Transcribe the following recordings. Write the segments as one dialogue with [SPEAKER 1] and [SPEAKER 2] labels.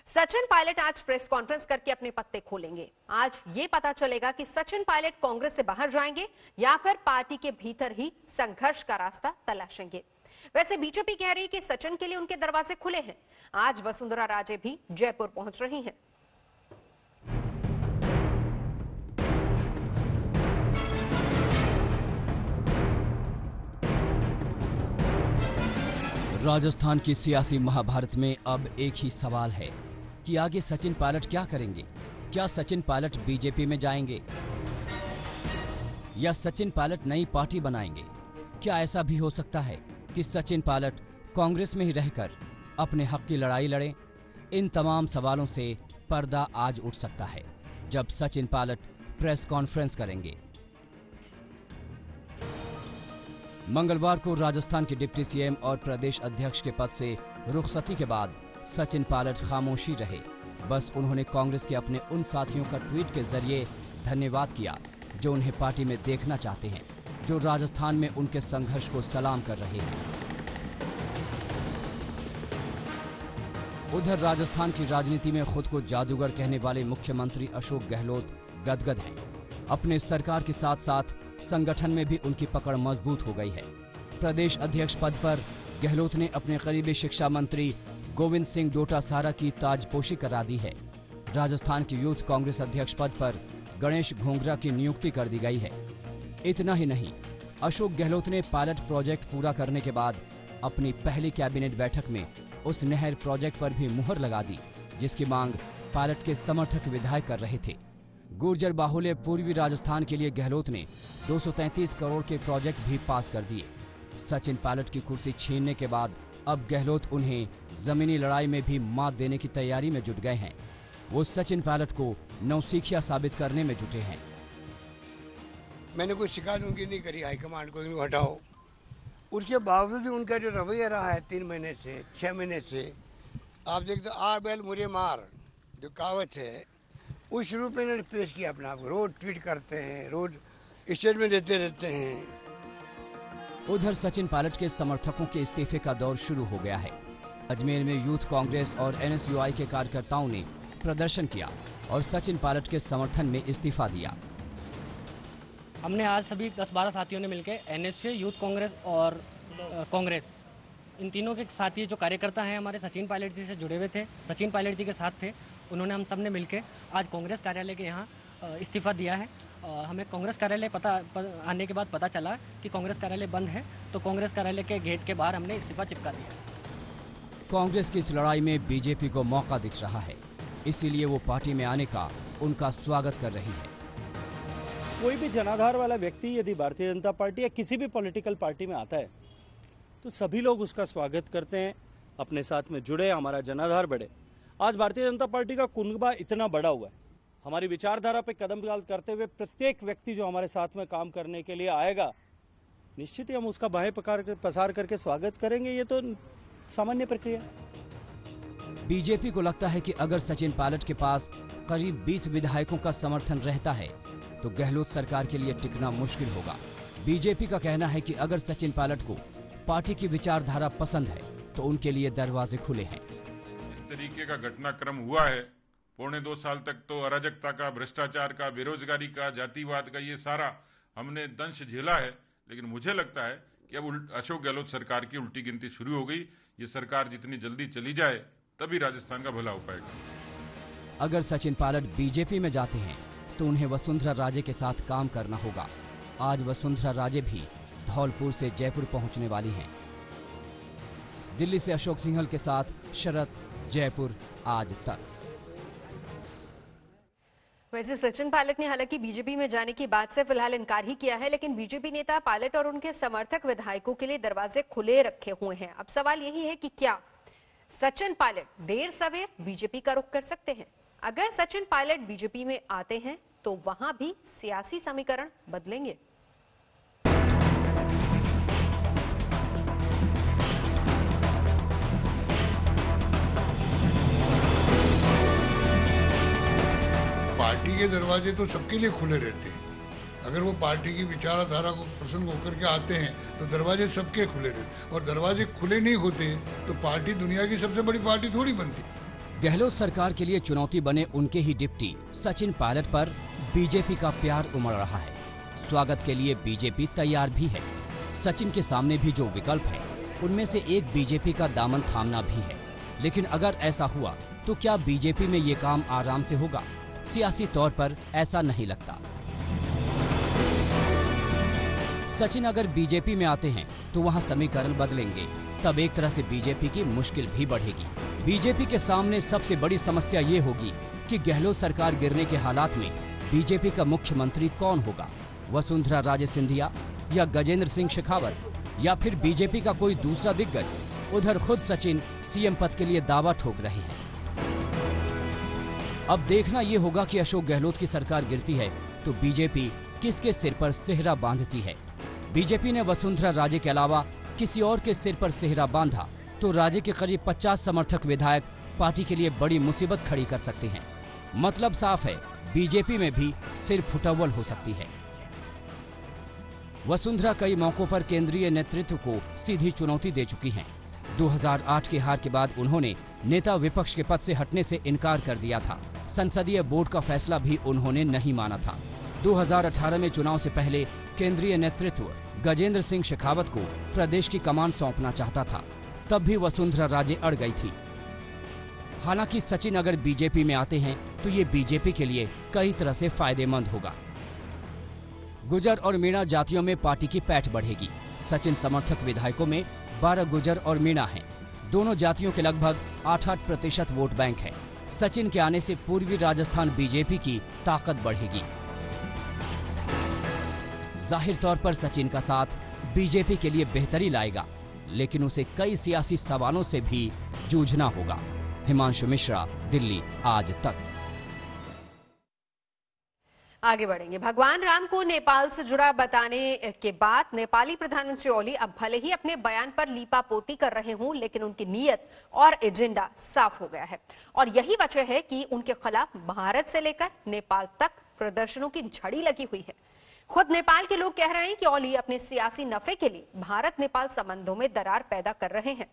[SPEAKER 1] सचिन पायलट आज press conference करके अपने पत्ते खोलेंगे। आज ये पता चलेगा कि सचिन पायलट कांग्रेस से बाहर जाएंगे या फिर पार्टी के भीतर ही संघर्ष का रास्ता तलाशेंगे। वैसे बीजेपी कह रही है कि सचिन के लिए उनके दरवाजे खुले हैं। आज वसुंधरा राजे भी जयपुर पहुंच रही हैं।
[SPEAKER 2] राजस्थान की सियासी महाभारत में अब एक ही सवाल है कि आगे सचिन पायलट क्या करेंगे। क्या सचिन पायलट बीजेपी में जाएंगे या सचिन पायलट नई पार्टी बनाएंगे? क्या ऐसा भी हो सकता है कि सचिन पायलट कांग्रेस में ही रहकर अपने हक की लड़ाई लड़ें? इन तमाम सवालों से पर्दा आज उठ सकता है जब सचिन पायलट प्रेस कॉन्फ्रेंस करेंगे। मंगलवार को राजस्थान के डिप्टी सीएम और प्रदेश अध्यक्ष के पद से रुखसती के बाद सचिन पायलट खामोशी रहे। बस उन्होंने कांग्रेस के अपने उन साथियों का ट्वीट के जरिए धन्यवाद किया जो उन्हें पार्टी में देखना चाहते हैं, जो राजस्थान में उनके संघर्ष को सलाम कर रहे हैं। उधर राजस्थान की राजनीति में खुद को जादूगर कहने वाले मुख्यमंत्री अशोक गहलोत गदगद हैं। अपने सरकार के साथ साथ संगठन में भी उनकी पकड़ मजबूत हो गई है। प्रदेश अध्यक्ष पद पर गहलोत ने अपने करीबी शिक्षा मंत्री गोविंद सिंह डोटासारा की ताजपोशी करा दी है। राजस्थान की यूथ कांग्रेस अध्यक्ष पद पर गणेश घोंगरा की नियुक्ति कर दी गई है। इतना ही नहीं, अशोक गहलोत ने पायलट प्रोजेक्ट पूरा करने के बाद अपनी पहली कैबिनेट बैठक में उस नहर प्रोजेक्ट पर भी मुहर लगा दी जिसकी मांग पायलट के समर्थक विधायक कर रहे थे। गुर्जर बाहुल्य पूर्वी राजस्थान के लिए गहलोत ने 233 करोड़ के प्रोजेक्ट भी पास कर दिए। सचिन पायलट की कुर्सी छीनने के बाद अब गहलोत उन्हें जमीनी लड़ाई में भी मात देने की तैयारी में जुट गए हैं। वो सचिन पायलट को नौसिखिया साबित करने में जुटे हैं।
[SPEAKER 3] मैंने कोई शिकायत उनकी नहीं करी हाईकमांड को, इनको हटाओ। उसके बावजूद भी उनका जो रवैया रहा है 3 महीने से 6 महीने से, आप देखते आ बैल मुझे मार जो कहावत है उस रूप में इन्होंने पेश किया अपना आप। रोज ट्वीट करते हैं, रोज स्टेटमेंट देते रहते हैं।
[SPEAKER 2] उधर सचिन पायलट के समर्थकों के इस्तीफे का दौर शुरू हो गया है। अजमेर में यूथ कांग्रेस और एनएसयूआई के कार्यकर्ताओं ने प्रदर्शन किया और सचिन पायलट के समर्थन में इस्तीफा दिया।
[SPEAKER 4] हमने आज सभी 10-12 साथियों ने मिलकर एनएसयू, यूथ कांग्रेस और कांग्रेस, इन तीनों के साथी जो कार्यकर्ता हैं हमारे सचिन पायलट जी से जुड़े हुए थे, सचिन पायलट जी के साथ थे, उन्होंने हम सब ने मिलकर आज कांग्रेस कार्यालय के यहाँ इस्तीफा दिया है। हमें कांग्रेस कार्यालय आने के बाद पता चला कि कांग्रेस कार्यालय बंद है, तो कांग्रेस कार्यालय के गेट के बाहर हमने इस्तीफा चिपका दिया।
[SPEAKER 2] कांग्रेस की इस लड़ाई में बीजेपी को मौका दिख रहा है, इसीलिए वो पार्टी में आने का उनका स्वागत कर रही है।
[SPEAKER 5] कोई भी जनाधार वाला व्यक्ति यदि भारतीय जनता पार्टी या किसी भी पॉलिटिकल पार्टी में आता है तो सभी लोग उसका स्वागत करते हैं, अपने साथ में जुड़े, हमारा जनाधार बढ़े। आज भारतीय जनता पार्टी का कुनबा इतना बड़ा हुआ है, हमारी विचारधारा पे कदम करते हुए प्रत्येक व्यक्ति जो हमारे साथ में काम करने के लिए आएगा, निश्चित ही हम उसका बाहें पसार करके स्वागत करेंगे। ये तो सामान्य प्रक्रिया है।
[SPEAKER 2] बीजेपी को लगता है कि अगर सचिन पायलट के पास करीब 20 विधायकों का समर्थन रहता है तो गहलोत सरकार के लिए टिकना मुश्किल होगा। बीजेपी का कहना है कि अगर सचिन पायलट को पार्टी की विचारधारा पसंद है तो उनके लिए दरवाजे खुले हैं।
[SPEAKER 6] इस तरीके का घटनाक्रम हुआ है, 2.25 साल तक तो अराजकता का, भ्रष्टाचार का, बेरोजगारी का, जातिवाद का, ये सारा हमने दंश झेला है। लेकिन मुझे लगता है कि अब अशोक गहलोत सरकार की उल्टी गिनती शुरू हो गई। ये सरकार जितनी जल्दी चली जाए तभी राजस्थान का भला हो पाएगा।
[SPEAKER 2] अगर सचिन पायलट बीजेपी में जाते हैं तो उन्हें वसुंधरा राजे के साथ काम करना होगा। आज वसुंधरा राजे भी धौलपुर से जयपुर पहुंचने वाली हैं। दिल्ली से अशोक सिंघल के साथ शरद, जयपुर आज तक।
[SPEAKER 1] वैसे सचिन पायलट ने हालांकि बीजेपी में जाने की बात से फिलहाल इनकार ही किया है, लेकिन बीजेपी नेता पायलट और उनके समर्थक विधायकों के लिए दरवाजे खुले रखे हुए हैं। अब सवाल यही है कि क्या सचिन पायलट देर सवेर बीजेपी का रुख कर सकते हैं? अगर सचिन पायलट बीजेपी में आते हैं तो वहां भी सियासी समीकरण बदलेंगे।
[SPEAKER 3] पार्टी के दरवाजे तो सबके लिए खुले रहते हैं। अगर वो पार्टी की विचारधारा को पसंद होकर के आते हैं तो दरवाजे सबके खुले रहते हैं। और दरवाजे खुले नहीं होते तो पार्टी दुनिया की सबसे बड़ी पार्टी थोड़ी बनती।
[SPEAKER 2] गहलोत सरकार के लिए चुनौती बने उनके ही डिप्टी सचिन पायलट पर बीजेपी का प्यार उमड़ रहा है। स्वागत के लिए बीजेपी तैयार भी है। सचिन के सामने भी जो विकल्प है उनमें से एक बीजेपी का दामन थामना भी है। लेकिन अगर ऐसा हुआ तो क्या बीजेपी में ये काम आराम से होगा? सियासी तौर पर ऐसा नहीं लगता। सचिन अगर बीजेपी में आते हैं तो वहां समीकरण बदलेंगे, तब एक तरह से बीजेपी की मुश्किल भी बढ़ेगी। बीजेपी के सामने सबसे बड़ी समस्या ये होगी कि गहलोत सरकार गिरने के हालात में बीजेपी का मुख्यमंत्री कौन होगा? वसुंधरा राजे सिंधिया या गजेंद्र सिंह शेखावत या फिर बीजेपी का कोई दूसरा दिग्गज? उधर खुद सचिन सीएम पद के लिए दावा ठोक रहे हैं। अब देखना ये होगा कि अशोक गहलोत की सरकार गिरती है तो बीजेपी किसके सिर पर सेहरा बांधती है। बीजेपी ने वसुंधरा राजे के अलावा किसी और के सिर पर सेहरा बांधा तो राज्य के करीब 50 समर्थक विधायक पार्टी के लिए बड़ी मुसीबत खड़ी कर सकते हैं। मतलब साफ है, बीजेपी में भी सिर फुटअव्वल हो सकती है। वसुंधरा कई मौकों पर केंद्रीय नेतृत्व को सीधी चुनौती दे चुकी हैं। 2008 की हार के बाद उन्होंने नेता विपक्ष के पद से हटने से इनकार कर दिया था। संसदीय बोर्ड का फैसला भी उन्होंने नहीं माना था। 2018 में चुनाव से पहले केंद्रीय नेतृत्व गजेंद्र सिंह शेखावत को प्रदेश की कमान सौंपना चाहता था, तब भी वसुंधरा राजे अड़ गई थी। हालांकि सचिन अगर बीजेपी में आते हैं तो ये बीजेपी के लिए कई तरह से फायदेमंद होगा। गुजर और मीणा जातियों में पार्टी की पैठ बढ़ेगी। सचिन समर्थक विधायकों में 12 गुजर और मीणा हैं। दोनों जातियों के लगभग 8-8% वोट बैंक है। सचिन के आने से पूर्वी राजस्थान बीजेपी की ताकत बढ़ेगी। जाहिर तौर पर सचिन का साथ बीजेपी के लिए बेहतरी लाएगा, लेकिन उसे कई सियासी सवालों से भी जूझना होगा। हिमांशु मिश्रा, दिल्ली आज तक।
[SPEAKER 1] आगे बढ़ेंगे। भगवान राम को नेपाल से जुड़ा बताने के बाद नेपाली प्रधानमंत्री ओली अब भले ही अपने बयान पर लीपापोती कर रहे हों, लेकिन उनकी नीयत और एजेंडा साफ हो गया है और यही वजह है कि उनके खिलाफ भारत से लेकर नेपाल तक प्रदर्शनों की झड़ी लगी हुई है। खुद नेपाल के लोग कह रहे हैं कि ओली अपने सियासी नफे के लिए भारत नेपाल संबंधों में दरार पैदा कर रहे हैं।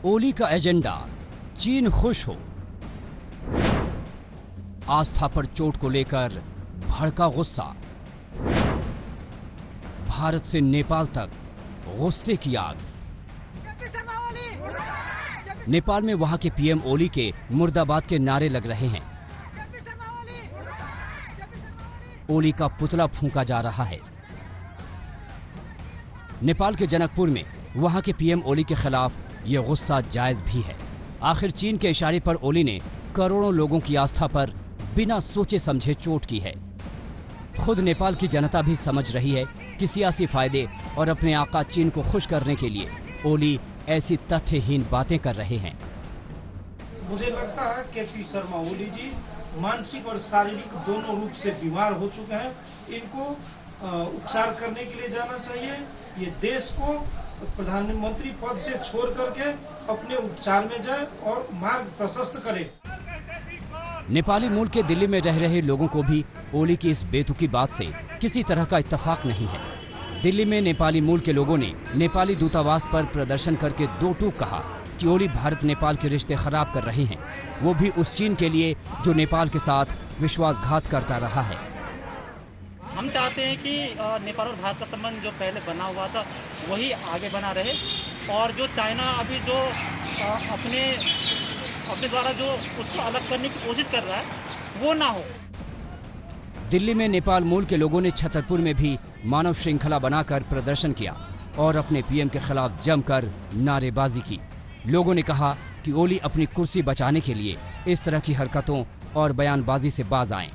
[SPEAKER 2] ओली का एजेंडा चीन खुश हो। आस्था पर चोट को लेकर भड़का गुस्सा। भारत से नेपाल तक गुस्से की आग। नेपाल में वहां के पीएम ओली के मुर्दाबाद के नारे लग रहे हैं। ओली का पुतला फूंका जा रहा है। नेपाल के जनकपुर में वहां के पीएम ओली के खिलाफ ये गुस्सा जायज भी है। आखिर चीन के इशारे पर ओली ने करोड़ों लोगों की आस्था पर बिना सोचे समझे चोट की है। खुद नेपाल की जनता भी समझ रही है कि सियासी फायदे और अपने आका चीन को खुश करने के लिए ओली ऐसी तथ्यहीन बातें कर रहे हैं।
[SPEAKER 7] मुझे लगता है केपी शर्मा ओली जी मानसिक और शारीरिक दोनों रूप से बीमार हो चुके हैं। इनको उपचार करने के लिए जाना चाहिए। ये देश को प्रधानमंत्री पद से छोड़ करके अपने उपचार में जाए और मार्ग प्रशस्त करे।
[SPEAKER 2] नेपाली मूल के दिल्ली में रह रहे लोगों को भी ओली की इस बेतुकी बात से किसी तरह का इत्तेफाक नहीं है। दिल्ली में नेपाली मूल के लोगों ने नेपाली दूतावास पर प्रदर्शन करके दो टूक कहा कि ओली भारत नेपाल के रिश्ते खराब कर रहे हैं, वो भी उस चीन के लिए जो नेपाल के साथ विश्वासघात करता रहा है।
[SPEAKER 8] हम चाहते हैं कि नेपाल और भारत का संबंध जो पहले बना हुआ था वही आगे बना रहे और जो चाइना अभी जो अपने द्वारा जो उसको अलग करने की कोशिश कर रहा है वो ना हो।
[SPEAKER 2] दिल्ली में नेपाल मूल के लोगों ने छतरपुर में भी मानव श्रृंखला बनाकर प्रदर्शन किया और अपने पीएम के खिलाफ जमकर नारेबाजी की। लोगों ने कहा कि ओली अपनी कुर्सी बचाने के लिए इस तरह की हरकतों और बयानबाजी से बाज आएं।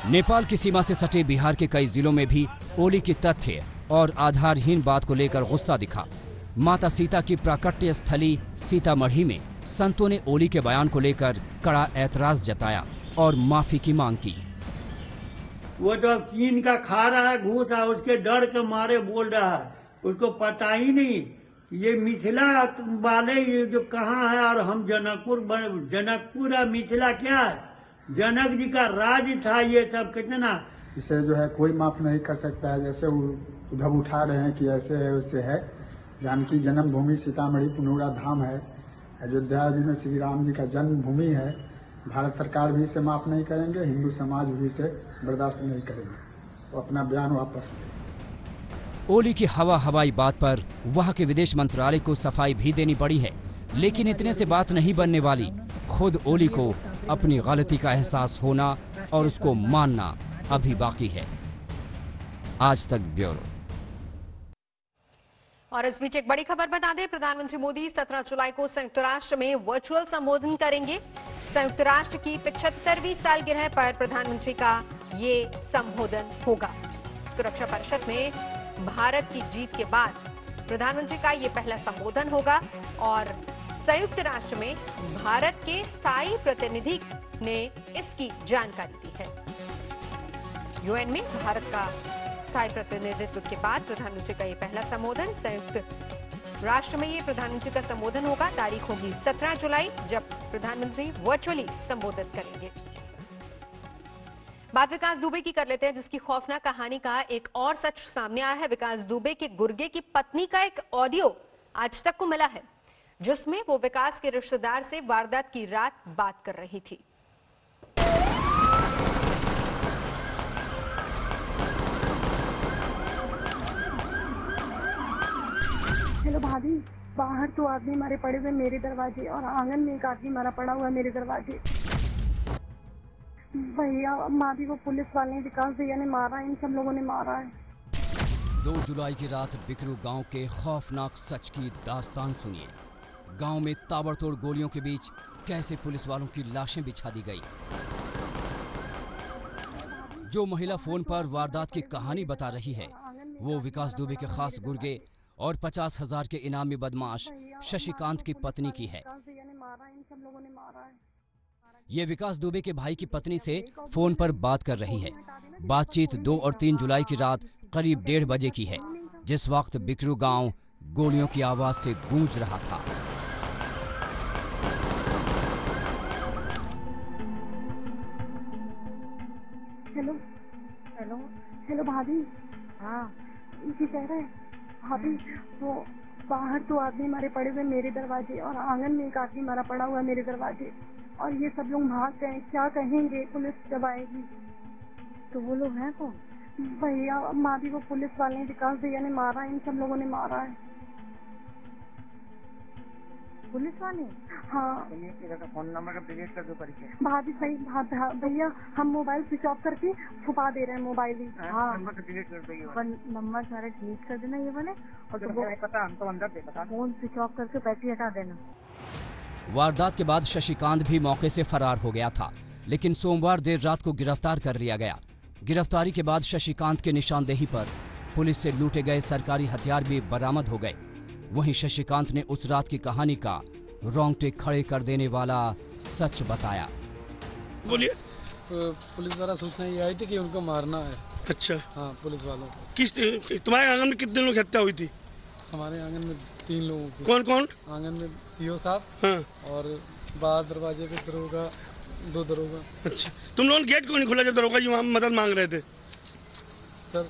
[SPEAKER 2] नेपाल की सीमा से सटे बिहार के कई जिलों में भी ओली की तथ्य और आधारहीन बात को लेकर गुस्सा दिखा। माता सीता की प्राकट्य स्थली सीतामढ़ी में संतों ने ओली के बयान को लेकर कड़ा ऐतराज जताया और माफी की मांग की।
[SPEAKER 9] वो तो चीन का खा रहा है घूस है, उसके डर के मारे बोल रहा है। उसको पता ही नहीं। ये मिथिला वाले ये जो कहाँ है, और हम जनकपुर है, मिथिला क्या है? जनक जी का राज था ये सब। कितना
[SPEAKER 10] इसे जो है कोई माफ नहीं कर सकता है। जैसे उधर उठा रहे हैं कि ऐसे है वैसे है। जानकी जन्मभूमि सीतामढ़ी पुनौरा धाम है। अयोध्या जी में श्री राम जी का जन्मभूमि है। भारत सरकार भी इसे माफ नहीं करेंगे, हिंदू समाज भी इसे बर्दाश्त नहीं करेंगे। वो अपना बयान वापस लें।
[SPEAKER 2] ओली की हवाई बात पर वहां के विदेश मंत्रालय को सफाई भी देनी पड़ी है, लेकिन इतने से बात नहीं बनने वाली। खुद ओली को अपनी गलती का एहसास होना और उसको मानना अभी बाकी है। आज तक ब्यूरो।
[SPEAKER 1] और इस बीच एक बड़ी खबर बता दें, प्रधानमंत्री मोदी 17 जुलाई को संयुक्त राष्ट्र में वर्चुअल संबोधन करेंगे। संयुक्त राष्ट्र की 75वीं सालगिरह पर प्रधानमंत्री का ये संबोधन होगा। सुरक्षा परिषद में भारत की जीत के बाद प्रधानमंत्री का ये पहला संबोधन होगा और संयुक्त राष्ट्र में भारत के स्थायी प्रतिनिधि ने इसकी जानकारी दी है। यूएन में भारत का स्थायी प्रतिनिधित्व के बाद प्रधानमंत्री का ये पहला संबोधन। संयुक्त राष्ट्र में ये प्रधानमंत्री का संबोधन होगा। तारीख होगी 17 जुलाई, जब प्रधानमंत्री वर्चुअली संबोधित करेंगे। बात विकास दुबे की कर लेते हैं, जिसकी खौफनाक कहानी का एक और सच सामने आया है। विकास दुबे के गुर्गे की पत्नी का एक ऑडियो आज तक को मिला है, जिसमें वो विकास के रिश्तेदार से वारदात की रात बात कर रही थी।
[SPEAKER 11] हेलो भाभी, बाहर तो आदमी मारे पड़े हुए मेरे दरवाजे, और आंगन में एक आदमी मारा पड़ा हुआ मेरे दरवाजे। भैया, मावी को पुलिस वाले ने, विकास भैया ने मारा, इन सब लोगों ने मारा है।
[SPEAKER 2] 2 जुलाई की रात बिकरू गांव के खौफनाक सच की दास्तान सुनिए। गांव में ताबड़तोड़ गोलियों के बीच कैसे पुलिस वालों की लाशें बिछा दी गई। जो महिला फोन पर वारदात की कहानी बता रही है, वो विकास दुबे के खास गुर्गे और 50,000 के इनामी बदमाश शशिकांत की पत्नी की है। ये विकास दुबे के भाई की पत्नी से फोन पर बात कर रही है। बातचीत 2 और 3 जुलाई की रात करीब 1:30 बजे की है, जिस वक्त बिकरू गांव गोलियों की आवाज से गूंज रहा था।
[SPEAKER 11] हेलो हेलो हेलो भाभी। हाँ जी, कह रहे हैं भाभी, वो बाहर तो आदमी मारे पड़े हुए मेरे दरवाजे, और आंगन में एक आदमी मारा पड़ा हुआ मेरे दरवाजे, और ये सब लोग भाग गए। क्या कहेंगे पुलिस जब आएगी? तो वो लोग हैं कौन? भैया, मावी को पुलिस वाले ने, विकास भैया ने मारा, इन सब लोगों ने मारा है। पुलिस वाले? हाँ। फोन नंबर का डिलीट कर दो परिचय। भाभी सही, भैया हम मोबाइल स्विच ऑफ करके छुपा दे रहे हैं मोबाइल ही। हाँ, नंबर डिलीट कर दो। नंबर सारे डिलीट कर देना ये वाले, और तो पता हमको अंदर दे, पता फोन स्विच ऑफ करके बैटरी हटा देना।
[SPEAKER 2] वारदात के बाद शशिकांत भी मौके से फरार हो गया था, लेकिन सोमवार देर रात को गिरफ्तार कर लिया गया। गिरफ्तारी के बाद शशिकांत के निशानदेही पर पुलिस से लूटे गए सरकारी हथियार भी बरामद हो गए। वहीं शशिकांत ने उस रात की कहानी का रोंगटे खड़े कर देने वाला सच बताया।
[SPEAKER 12] बोलिए।
[SPEAKER 13] पुलिस द्वारा सूचना ये आई थी कि उनको मारना है।
[SPEAKER 12] अच्छा।
[SPEAKER 13] हाँ, पुलिस वालों को।
[SPEAKER 12] किस तुम्हारे आंगन में कितने लोग हत्या हुई थी?
[SPEAKER 13] हमारे आंगन में 3 लोगों की।
[SPEAKER 12] कौन कौन?
[SPEAKER 13] आंगन में सीओ साहब।
[SPEAKER 12] हाँ।
[SPEAKER 13] और बाहर दरवाजे पे दरोगा, 2 दरोगा।
[SPEAKER 12] अच्छा, तुम लोगों ने गेट क्यों नहीं खोला जब दरोगा जी वहाँ मदद मांग रहे थे?
[SPEAKER 13] सर,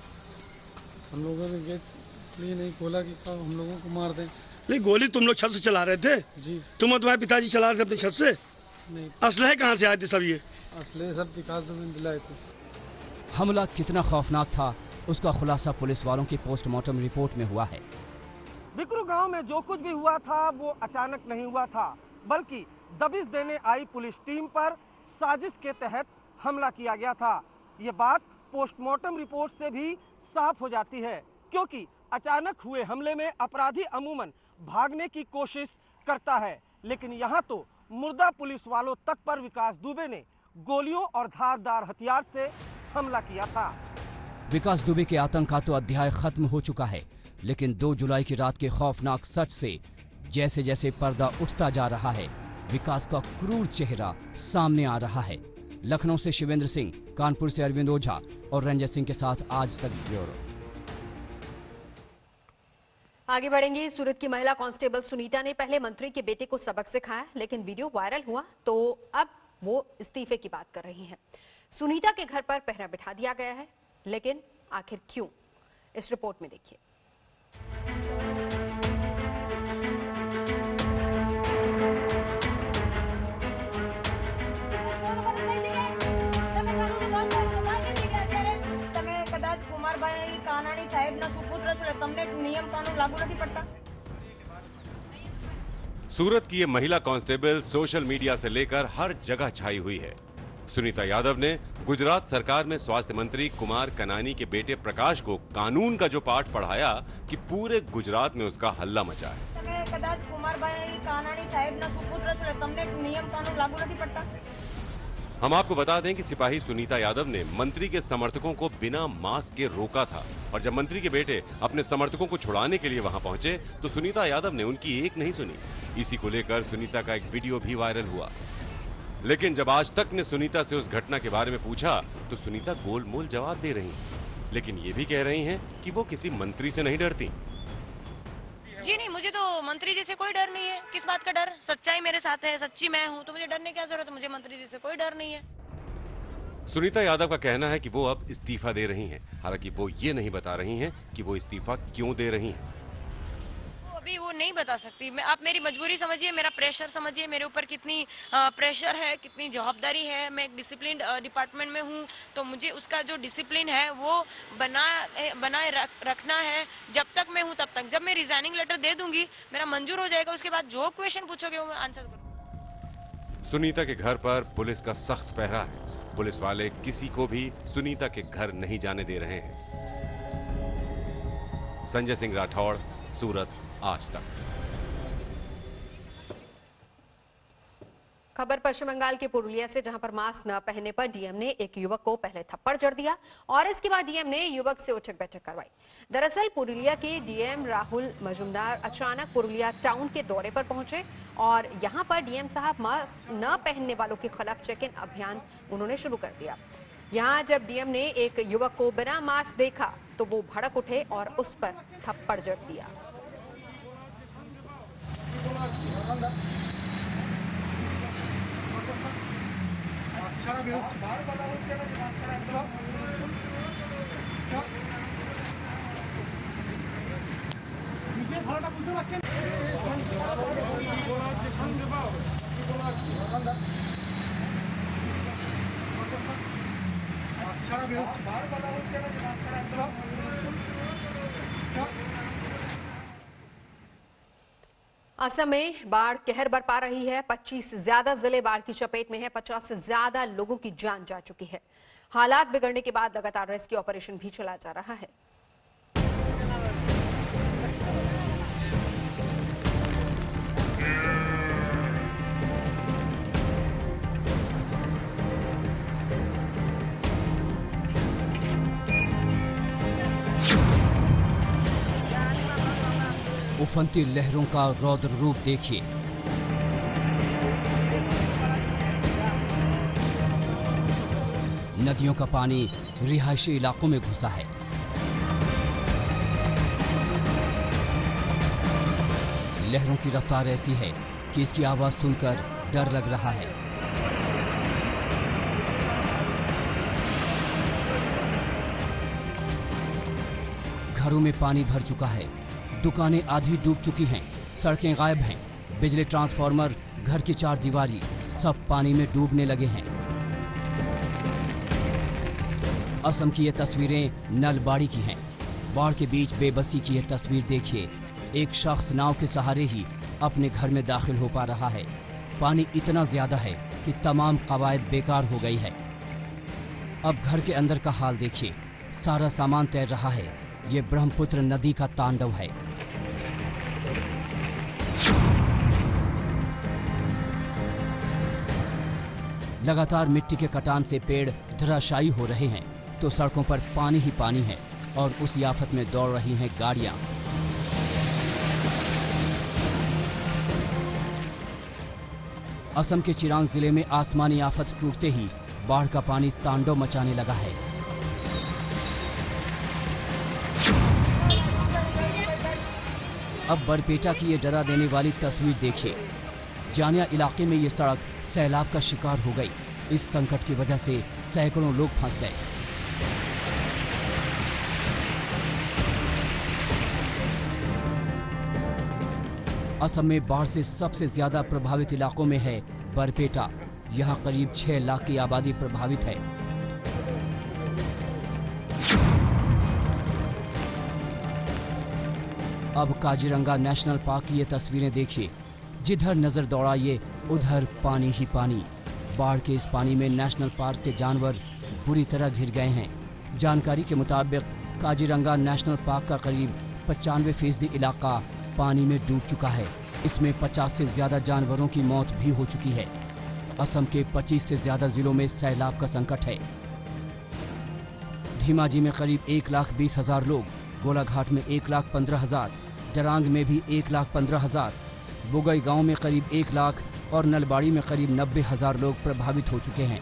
[SPEAKER 13] हम लोगों ने गेट इसलिए नहीं खोला कि हम लोगों को मार दें।
[SPEAKER 12] नहीं, गोली तुम लोग छत से चला रहे थे?
[SPEAKER 13] जी।
[SPEAKER 12] तुम और तुम्हारे पिताजी चला रहे थे अपनी छत से?
[SPEAKER 13] नहीं।
[SPEAKER 12] असलहे कहाँ से आए थे सब? ये
[SPEAKER 13] असलहे सब विकास दुबे ने दिलाए थे।
[SPEAKER 2] हमला कितना खौफनाक था, उसका खुलासा पुलिस वालों की पोस्टमार्टम रिपोर्ट में हुआ है।
[SPEAKER 14] बिकरू गांव में जो कुछ भी हुआ था वो अचानक नहीं हुआ था, बल्कि दबिश देने आई पुलिस टीम पर साजिश के तहत हमला किया गया था। ये बात पोस्टमार्टम रिपोर्ट से भी साफ हो जाती है, क्योंकि अचानक हुए हमले में अपराधी अमूमन भागने की कोशिश करता है, लेकिन यहाँ तो मुर्दा पुलिस वालों तक पर विकास दुबे ने गोलियों और धारदार हथियार से हमला किया था।
[SPEAKER 2] विकास दुबे के आतंक का तो अध्याय खत्म हो चुका है, लेकिन 2 जुलाई की रात के खौफनाक सच से जैसे जैसे पर्दा उठता जा रहा है, विकास का क्रूर चेहरा सामने आ रहा है। लखनऊ से शिवेंद्र सिंह, कानपुर से अरविंद ओझा और रंजय सिंह के साथ आज तक ब्यूरो।
[SPEAKER 1] आगे बढ़ेंगे। सूरत की महिला कांस्टेबल सुनीता ने पहले मंत्री के बेटे को सबक सिखाया, लेकिन वीडियो वायरल हुआ तो अब वो इस्तीफे की बात कर रही हैं। सुनीता के घर पर पहरा बिठा दिया गया है, लेकिन आखिर क्यों, इस रिपोर्ट में देखिए।
[SPEAKER 15] सूरत की ये महिला कांस्टेबल सोशल मीडिया से लेकर हर जगह छाई हुई है। सुनीता यादव ने गुजरात सरकार में स्वास्थ्य मंत्री कुमार कनानी के बेटे प्रकाश को कानून का जो पाठ पढ़ाया कि पूरे गुजरात में उसका हल्ला मचा है। हम आपको बता दें कि सिपाही सुनीता यादव ने मंत्री के समर्थकों को बिना मास्क के रोका था और जब मंत्री के बेटे अपने समर्थकों को छुड़ाने के लिए वहां पहुंचे तो सुनीता यादव ने उनकी एक नहीं सुनी। इसी को लेकर सुनीता का एक वीडियो भी वायरल हुआ। लेकिन जब आज तक ने सुनीता से उस घटना के बारे में पूछा तो सुनीता गोलमोल जवाब दे रही हैं, लेकिन ये भी कह रही हैं कि वो किसी मंत्री से नहीं डरती।
[SPEAKER 16] जी नहीं, मुझे तो मंत्री जी से कोई डर नहीं है। किस बात का डर? सच्चाई मेरे साथ है, सच्ची मैं हूँ, तो मुझे डरने की क्या जरूरत है? मुझे मंत्री जी से कोई डर नहीं है।
[SPEAKER 15] सुनीता यादव का कहना है कि वो अब इस्तीफा दे रही हैं, हालांकि वो ये नहीं बता रही हैं कि वो इस्तीफा क्यों दे रही हैं।
[SPEAKER 16] अभी वो नहीं बता सकती। आप मेरी मजबूरी समझिए, मेरा प्रेशर समझिए, मेरे ऊपर कितनी प्रेशर है, कितनी जवाबदारी है। मैं एक डिसिप्लिन डिपार्टमेंट में हूँ, तो मुझे उसका जो डिसिप्लिन है वो बनाए रखना है। जब तक मैं हूँ तब तक। जब मैं रिजाइनिंग लेटर दे दूंगी, मेरा मंजूर हो जाएगा, उसके बाद जो क्वेश्चन पूछोगे वो मैं आंसर करूँगा।
[SPEAKER 15] सुनीता के घर पर पुलिस का सख्त पहरा है। पुलिस वाले किसी को भी सुनीता के घर नहीं जाने दे रहे हैं। संजय सिंह राठौड़, सूरत, आज तक।
[SPEAKER 1] खबर पश्चिम बंगाल के पुरुलिया से, जहां पर मास्क न पहनने पर डीएम ने एक युवक को पहले थप्पड़ जड़ दिया और इसके बाद डीएम ने युवक से उठक बैठक करवाई। दरअसल पुरुलिया के डीएम राहुल मजूमदार अचानक पुरुलिया टाउन के दौरे पर पहुंचे और यहां पर डीएम साहब मास्क न पहनने वालों के खिलाफ चेक इन अभियान उन्होंने शुरू कर दिया। यहां जब डीएम ने एक युवक को बिना मास्क देखा तो वो भड़क उठे और उस पर थप्पड़ जड़ दिया। असम में बाढ़ कहर बरपा रही है। 25 से ज्यादा जिले बाढ़ की चपेट में है। 50 से ज्यादा लोगों की जान जा चुकी है। हालात बिगड़ने के बाद लगातार रेस्क्यू ऑपरेशन भी चलाया जा रहा है।
[SPEAKER 2] उफनती लहरों का रौद्र रूप देखिए। नदियों का पानी रिहायशी इलाकों में घुसा है। लहरों की रफ्तार ऐसी है कि इसकी आवाज सुनकर डर लग रहा है। घरों में पानी भर चुका है। दुकानें आधी डूब चुकी हैं। सड़कें गायब हैं। बिजली ट्रांसफार्मर, घर की चार दीवारी सब पानी में डूबने लगे हैं। असम की ये तस्वीरें नलबाड़ी की हैं। बाढ़ के बीच बेबसी की ये तस्वीर देखिए। एक शख्स नाव के सहारे ही अपने घर में दाखिल हो पा रहा है। पानी इतना ज्यादा है कि तमाम कवायद बेकार हो गई है। अब घर के अंदर का हाल देखिए। सारा सामान तैर रहा है। ये ब्रह्मपुत्र नदी का तांडव है। लगातार मिट्टी के कटान से पेड़ धराशायी हो रहे हैं तो सड़कों पर पानी ही पानी है और उस आफत में दौड़ रही हैं गाड़ियां। असम के चिरांग जिले में आसमानी आफत टूटते ही बाढ़ का पानी तांडव मचाने लगा है। अब बरपेटा की ये डरा देने वाली तस्वीर देखिए। जानिया इलाके में ये सड़क सैलाब का शिकार हो गई। इस संकट की वजह से सैकड़ों लोग फंस गए। असम में बाढ़ से सबसे ज्यादा प्रभावित इलाकों में है बरपेटा। यहाँ करीब 6 लाख की आबादी प्रभावित है। अब काजीरंगा नेशनल पार्क की ये तस्वीरें देखिए। जिधर नजर दौड़ाइए उधर पानी ही पानी। बाढ़ के इस पानी में नेशनल पार्क के जानवर बुरी तरह घिर गए हैं। जानकारी के मुताबिक काजीरंगा नेशनल पार्क का करीब 95% इलाका पानी में डूब चुका है। इसमें 50 से ज्यादा जानवरों की मौत भी हो चुकी है। असम के 25 से ज्यादा जिलों में सैलाब का संकट है। धीमाजी में करीब 1,20,000 लोग, गोलाघाट में 1,15,000, डरांग में भी 1,15,000, बुगई गांव में करीब 1 लाख और नलबाड़ी में करीब 90,000 लोग प्रभावित हो चुके हैं।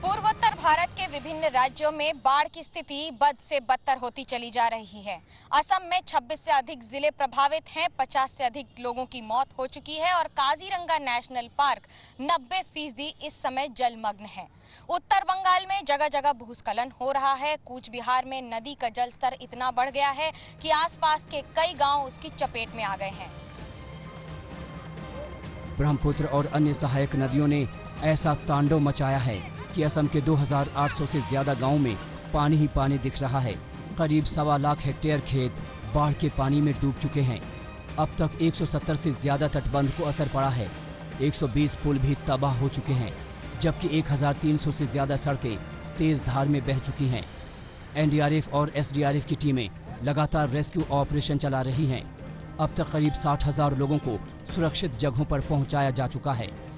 [SPEAKER 17] पूर्वोत्तर भारत के विभिन्न राज्यों में बाढ़ की स्थिति बद से बदतर होती चली जा रही है। असम में 26 से अधिक जिले प्रभावित हैं, 50 से अधिक लोगों की मौत हो चुकी है और काजीरंगा नेशनल पार्क 90% इस समय जलमग्न है। उत्तर बंगाल में जगह जगह भूस्खलन हो रहा है। कूच बिहार में नदी का जल स्तर इतना बढ़ गया है कि आसपास के कई गांव उसकी चपेट में आ गए हैं।
[SPEAKER 2] ब्रह्मपुत्र और अन्य सहायक नदियों ने ऐसा तांडव मचाया है कि असम के 2,800 से ज्यादा गांवों में पानी ही पानी दिख रहा है। करीब 1.25 लाख हेक्टेयर खेत बाढ़ के पानी में डूब चुके हैं। अब तक 170 से ज्यादा तटबंध को असर पड़ा है। 120 पुल भी तबाह हो चुके हैं, जबकि 1,300 से ज्यादा सड़कें तेज धार में बह चुकी हैं। एनडीआरएफ और एसडीआरएफ की टीमें लगातार रेस्क्यू ऑपरेशन चला रही हैं। अब तक करीब 60,000 लोगों को सुरक्षित जगहों पर पहुंचाया जा चुका है।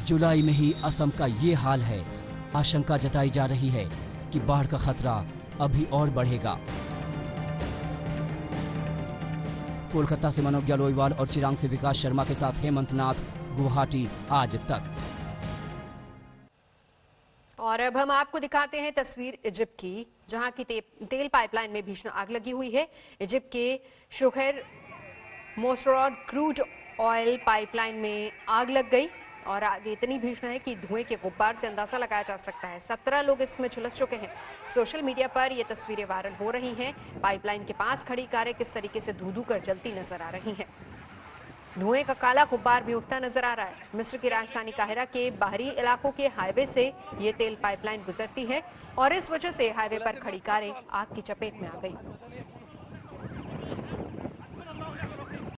[SPEAKER 2] जुलाई में ही असम का ये हाल है। आशंका जताई जा रही है कि बाढ़ का खतरा अभी और बढ़ेगा। कोलकाता से मनोज गलोईवाल और चिरांग से विकास शर्मा के साथ हेमंत नाथ, गुवाहाटी आज तक।
[SPEAKER 1] और अब हम आपको दिखाते हैं तस्वीर इजिप्ट की, जहां की तेल पाइपलाइन में भीषण आग लगी हुई है। इजिप्ट के शुखैर मोसरॉड क्रूड ऑयल पाइपलाइन में आग लग गई और आग इतनी भीषण है कि धुएं के गुब्बार से अंदाजा लगाया जा सकता है। 17 लोग इसमें झुलस चुके हैं। सोशल मीडिया पर ये तस्वीरें वायरल हो रही हैं। पाइपलाइन के पास खड़ी कारें किस तरीके से धू-धू कर जलती नजर आ रही हैं। धुएं का काला गुब्बार भी उठता नजर आ रहा है। मिस्र की राजधानी काहिरा के बाहरी इलाकों के हाईवे से ये तेल पाइपलाइन गुजरती है और इस वजह से हाईवे पर खड़ी कारें आग की चपेट में आ गई।